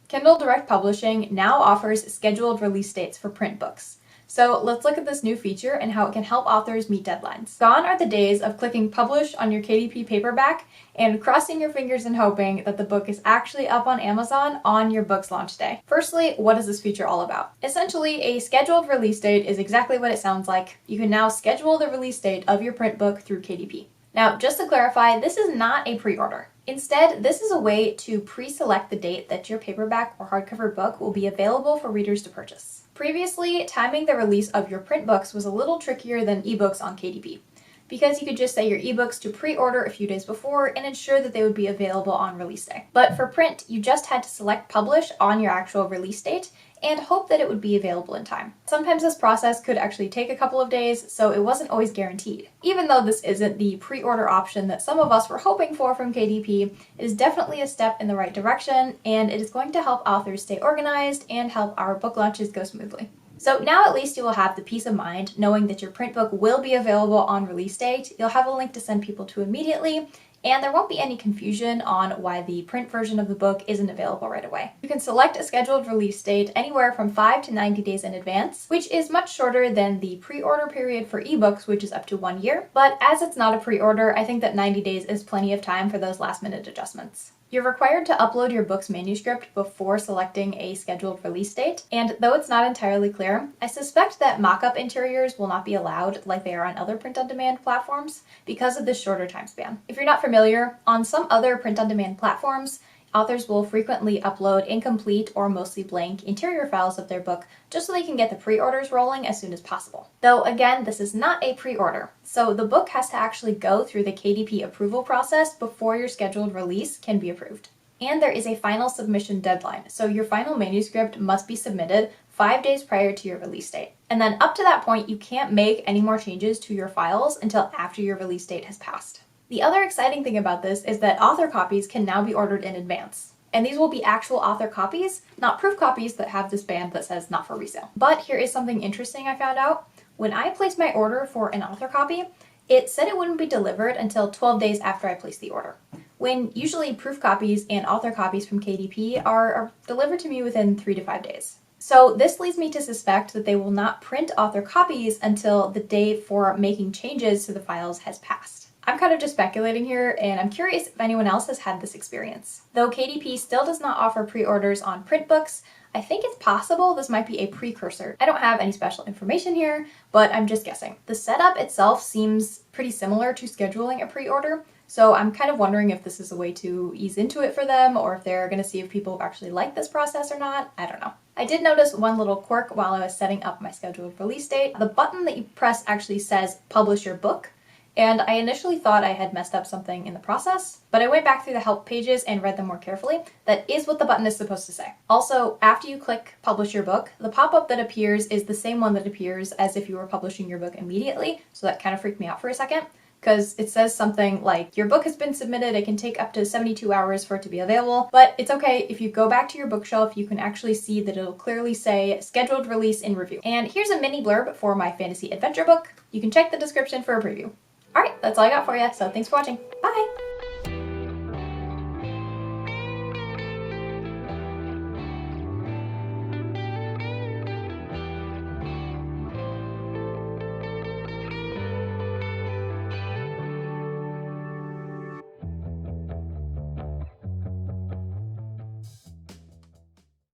Kindle Direct Publishing now offers scheduled release dates for print books. So let's look at this new feature and how it can help authors meet deadlines. Gone are the days of clicking publish on your KDP paperback and crossing your fingers and hoping that the book is actually up on Amazon on your book's launch day. Firstly, what is this feature all about? Essentially, a scheduled release date is exactly what it sounds like. You can now schedule the release date of your print book through KDP. Now, just to clarify, this is not a pre-order. Instead, this is a way to pre-select the date that your paperback or hardcover book will be available for readers to purchase. Previously, timing the release of your print books was a little trickier than ebooks on KDP, because you could just set your ebooks to pre-order a few days before and ensure that they would be available on release day. But for print, you just had to select publish on your actual release date and hope that it would be available in time. Sometimes this process could actually take a couple of days, so it wasn't always guaranteed. Even though this isn't the pre-order option that some of us were hoping for from KDP, it is definitely a step in the right direction, and it is going to help authors stay organized and help our book launches go smoothly. So now at least you will have the peace of mind knowing that your print book will be available on release date. You'll have a link to send people to immediately, and there won't be any confusion on why the print version of the book isn't available right away. You can select a scheduled release date anywhere from 5 to 90 days in advance, which is much shorter than the pre-order period for ebooks, which is up to 1 year. But as it's not a pre-order, I think that 90 days is plenty of time for those last-minute adjustments. You're required to upload your book's manuscript before selecting a scheduled release date, and though it's not entirely clear, I suspect that mock-up interiors will not be allowed like they are on other print-on-demand platforms because of this shorter time span. If you're not familiar, on some other print-on-demand platforms, authors will frequently upload incomplete or mostly blank interior files of their book just so they can get the pre-orders rolling as soon as possible. Though again, this is not a pre-order, so the book has to actually go through the KDP approval process before your scheduled release can be approved. And there is a final submission deadline, so your final manuscript must be submitted 5 days prior to your release date. And then up to that point, you can't make any more changes to your files until after your release date has passed. The other exciting thing about this is that author copies can now be ordered in advance. And these will be actual author copies, not proof copies that have this band that says not for resale. But here is something interesting I found out. When I placed my order for an author copy, it said it wouldn't be delivered until 12 days after I placed the order, when usually proof copies and author copies from KDP are delivered to me within 3 to 5 days. So this leads me to suspect that they will not print author copies until the day for making changes to the files has passed. I'm kind of just speculating here, and I'm curious if anyone else has had this experience. Though KDP still does not offer pre-orders on print books, I think it's possible this might be a precursor. I don't have any special information here, but I'm just guessing. The setup itself seems pretty similar to scheduling a pre-order, so I'm kind of wondering if this is a way to ease into it for them, or if they're going to see if people actually like this process or not. I don't know. I did notice one little quirk while I was setting up my scheduled release date. The button that you press actually says publish your book, and I initially thought I had messed up something in the process, but I went back through the help pages and read them more carefully. That is what the button is supposed to say. Also, after you click publish your book, the pop-up that appears is the same one that appears as if you were publishing your book immediately, so that kind of freaked me out for a second, because it says something like, your book has been submitted, it can take up to 72 hours for it to be available, but it's okay. If you go back to your bookshelf, you can actually see that it'll clearly say scheduled release in review. And here's a mini blurb for my fantasy adventure book. You can check the description for a preview. Alright, that's all I got for you, so thanks for watching. Bye!